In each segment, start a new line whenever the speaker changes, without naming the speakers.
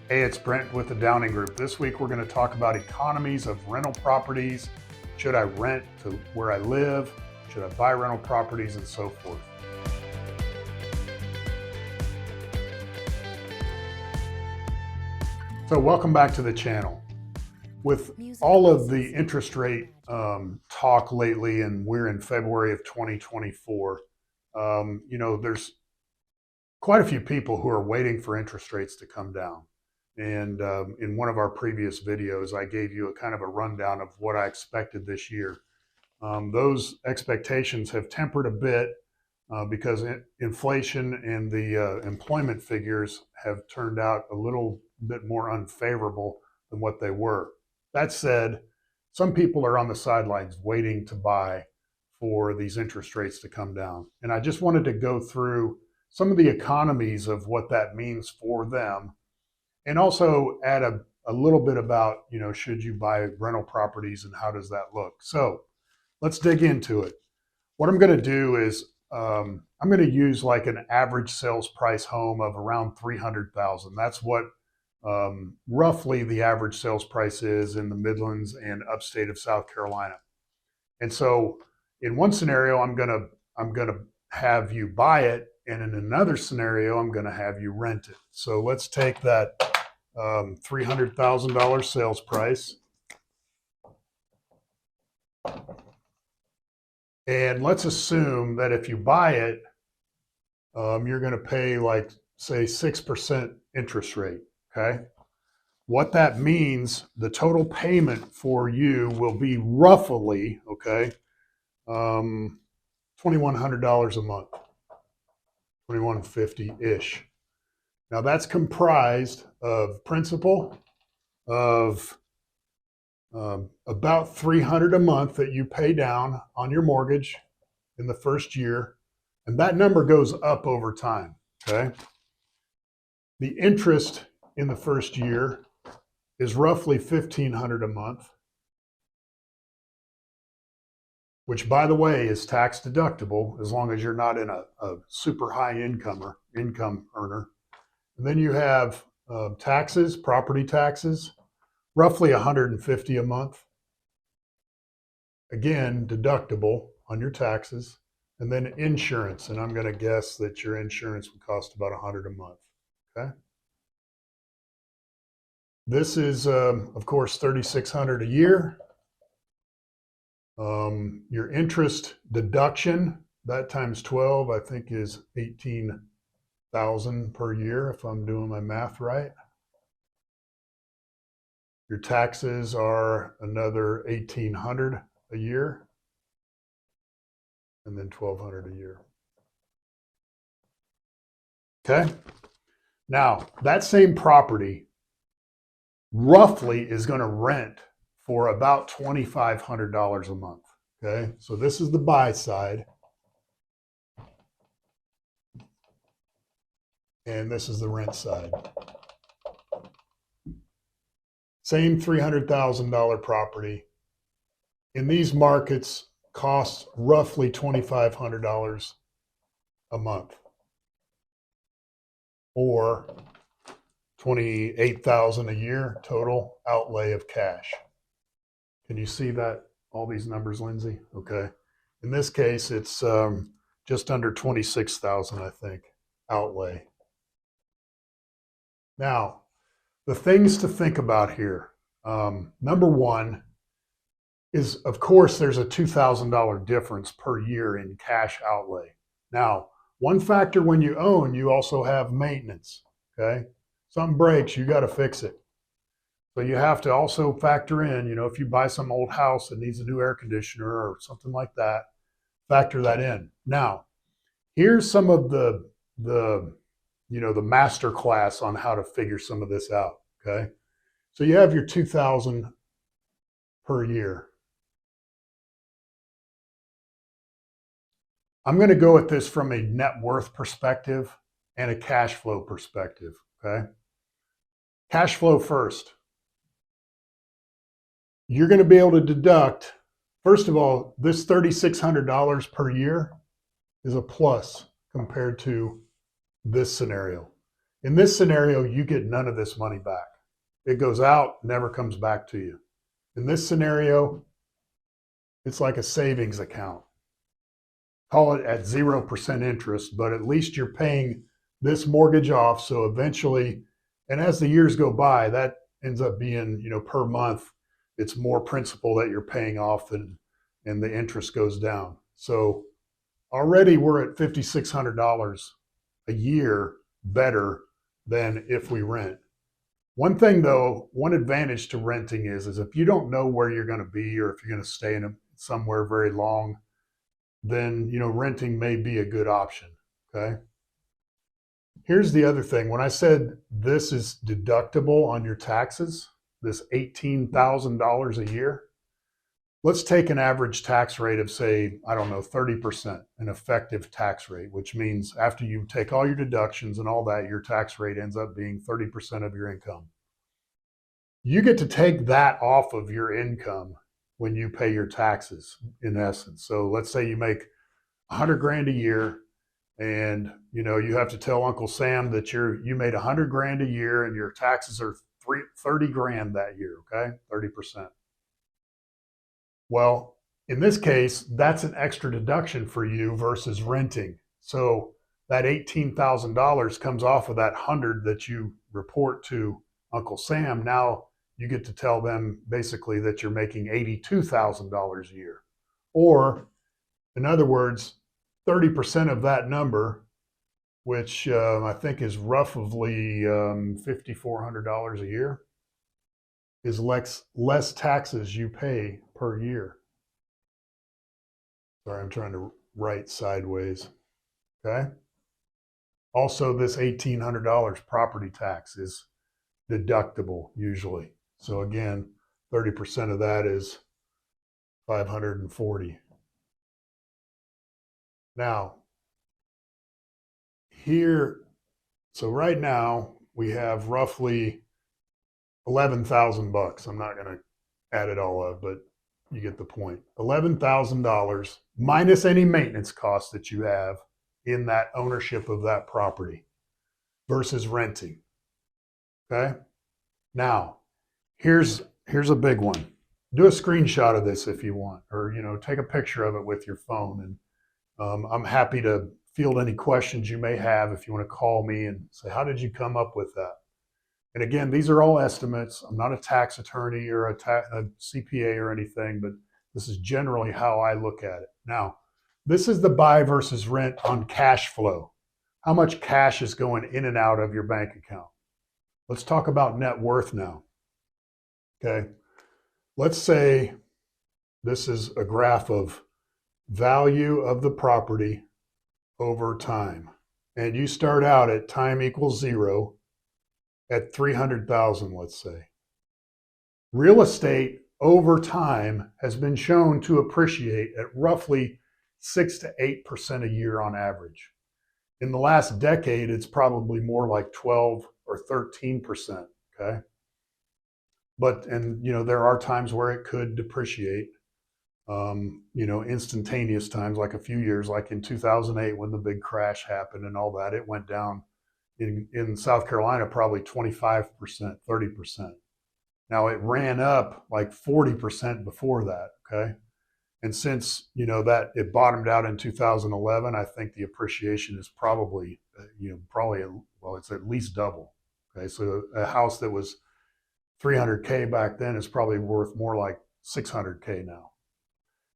Hey, it's Brent with the Downing Group. This week we're going to talk about economies of rental properties. Should I rent to where I live? Should I buy rental properties and so forth? So welcome back to the channel. With all of the interest rate talk lately, and we're in February of 2024, there's quite a few people who are waiting for interest rates to come down. And in one of our previous videos, I gave you a kind of a rundown of what I expected this year. Those expectations have tempered a bit because inflation and the employment figures have turned out a little bit more unfavorable than what they were. That said, some people are on the sidelines waiting to buy for these interest rates to come down. And I just wanted to go through some of the economies of what that means for them, and also add a little bit about, should you buy rental properties and how does that look? So let's dig into it. What I'm going to do is I'm going to use like an average sales price home of around 300,000. That's what roughly the average sales price is in the Midlands and upstate of South Carolina. And so in one scenario, I'm going to have you buy it, and in another scenario, I'm going to have you rent it. So let's take that $300,000 sales price, and let's assume that if you buy it, you're going to pay like, say, 6% interest rate. Okay. What that means, the total payment for you will be roughly, okay, $2,100 a month, $2,150-ish. Now that's comprised of principal of about $300 a month that you pay down on your mortgage in the first year, and that number goes up over time. Okay. The interest in the first year is roughly $1,500 a month, which, by the way, is tax deductible as long as you're not in a super high income earner. And then you have taxes, property taxes, roughly $150 a month. Again, deductible on your taxes. And then insurance, and I'm going to guess that your insurance would cost about $100 a month. Okay. This is, of course, $3,600 a year. Your interest deduction, that times 12, I think is 18,000 per year, if I'm doing my math right. Your taxes are another 1,800 a year, and then 1,200 a year. Okay. Now, that same property roughly is going to rent for about $2,500 a month. Okay. So this is the buy side, and this is the rent side. Same $300,000 property. In these markets, costs roughly $2,500 a month, or $28,000 a year total outlay of cash. Can you see that, all these numbers, Lindsay? Okay. In this case, it's just under $26,000, I think, outlay. Now, the things to think about here. Number one is, of course, there's a $2,000 difference per year in cash outlay. Now, one factor when you own, you also have maintenance. Okay. Something breaks, you got to fix it. So you have to also factor in, if you buy some old house that needs a new air conditioner or something like that, factor that in. Now, here's some of the master class on how to figure some of this out. Okay. So you have your 2,000 per year. I'm going to go at this from a net worth perspective and a cash flow perspective. Okay. Cash flow first. You're going to be able to deduct, first of all, this $3,600 per year is a plus compared to this scenario. In this scenario, you get none of this money back. It goes out, never comes back to you. In this scenario, it's like a savings account. Call it at 0% interest, but at least you're paying this mortgage off. So eventually, and as the years go by, that ends up being, per month, it's more principal that you're paying off and the interest goes down. So already we're at $5,600 a year better than if we rent. One thing though, one advantage to renting is if you don't know where you're going to be or if you're going to stay somewhere very long, then renting may be a good option. Okay. Here's the other thing. When I said this is deductible on your taxes, this $18,000 a year, let's take an average tax rate of, say, I don't know, 30%, an effective tax rate, which means after you take all your deductions and all that, your tax rate ends up being 30% of your income. You get to take that off of your income when you pay your taxes, in essence. So let's say you make 100 grand a year, and you have to tell Uncle Sam that you made 100 grand a year and your taxes are 30 grand that year. Okay, 30%. Well, in this case, that's an extra deduction for you versus renting. So that $18,000 comes off of that 100 that you report to Uncle Sam. Now you get to tell them basically that you're making $82,000 a year. Or, in other words, 30% of that number, which I think is roughly $5,400 a year, is less taxes you pay per year. Sorry, I'm trying to write sideways. Okay. Also, this $1,800 property tax is deductible usually. So again, 30% of that is $540. Now, here, so right now we have roughly 11,000 bucks. I'm not going to add it all up, but you get the point. $11,000 minus any maintenance costs that you have in that ownership of that property versus renting. Okay. Now, here's a big one. Do a screenshot of this if you want, or take a picture of it with your phone. And I'm happy to field any questions you may have if you want to call me and say, how did you come up with that? And again, these are all estimates. I'm not a tax attorney or a CPA or anything, but this is generally how I look at it. Now, this is the buy versus rent on cash flow. How much cash is going in and out of your bank account? Let's talk about net worth now. Okay. Let's say this is a graph of value of the property over time. And you start out at time equals 0 at 300,000, let's say. Real estate over time has been shown to appreciate at roughly 6 to 8% a year on average. In the last decade, it's probably more like 12 or 13%. Okay. But, there are times where it could depreciate, instantaneous times, like a few years, like in 2008 when the big crash happened and all that, it went down in South Carolina, probably 25%, 30%. Now it ran up like 40% before that. Okay. And since, that it bottomed out in 2011, I think the appreciation is probably, it's at least double. Okay. So a house that was 300K back then is probably worth more like 600K now.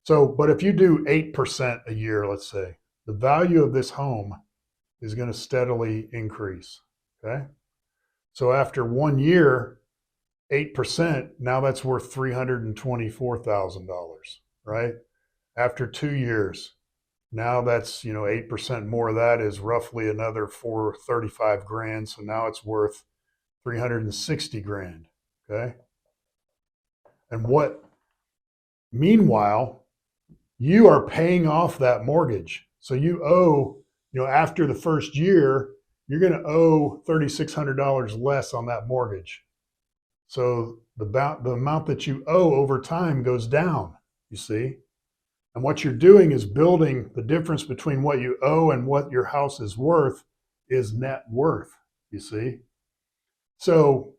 So, but if you do 8% a year, let's say, the value of this home is going to steadily increase. Okay. So after 1 year, 8%, now that's worth $324,000, right? After 2 years, now that's, 8% more of that is roughly another 435 grand. So now it's worth 360 grand. Okay. And meanwhile, you are paying off that mortgage. So you owe, after the first year, you're going to owe $3,600 less on that mortgage. So the amount that you owe over time goes down, you see. And what you're doing is building the difference between what you owe and what your house is worth is net worth. you see? So,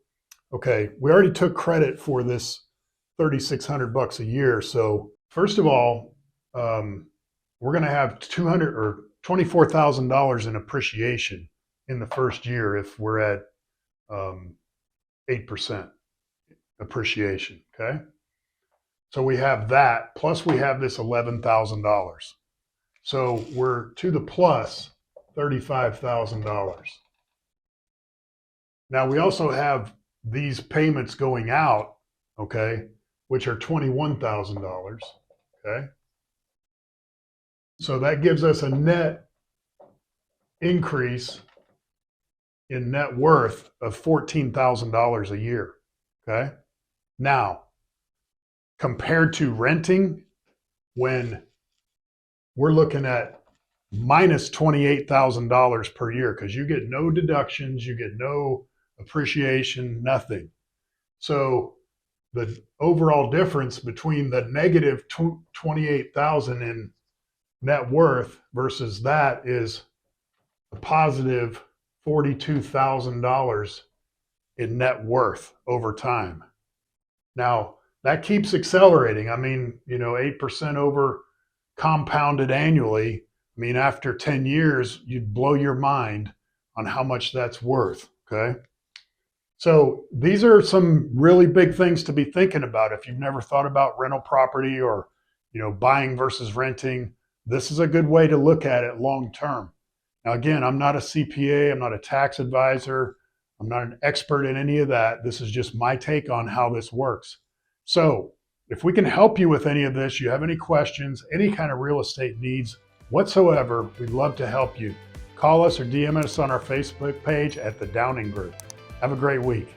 okay, we already took credit for this $3,600 a year. So first of all, we're going to have $24,000 in appreciation in the first year if we're at 8% appreciation. Okay. So we have that, plus we have this $11,000. So we're to the plus $35,000. Now we also have these payments going out, okay, which are $21,000. Okay. So that gives us a net increase in net worth of $14,000 a year. Okay. Now, compared to renting, when we're looking at minus $28,000 per year, because you get no deductions, you get no appreciation, nothing. So the overall difference between the negative 28,000 in net worth versus that is a positive $42,000 in net worth over time. Now, that keeps accelerating. I mean, 8% over compounded annually. I mean, after 10 years, you'd blow your mind on how much that's worth. Okay. So these are some really big things to be thinking about. If you've never thought about rental property or, buying versus renting, this is a good way to look at it long term. Now, again, I'm not a CPA. I'm not a tax advisor. I'm not an expert in any of that. This is just my take on how this works. So if we can help you with any of this, you have any questions, any kind of real estate needs whatsoever, we'd love to help you. Call us or DM us on our Facebook page at the Downing Group. Have a great week.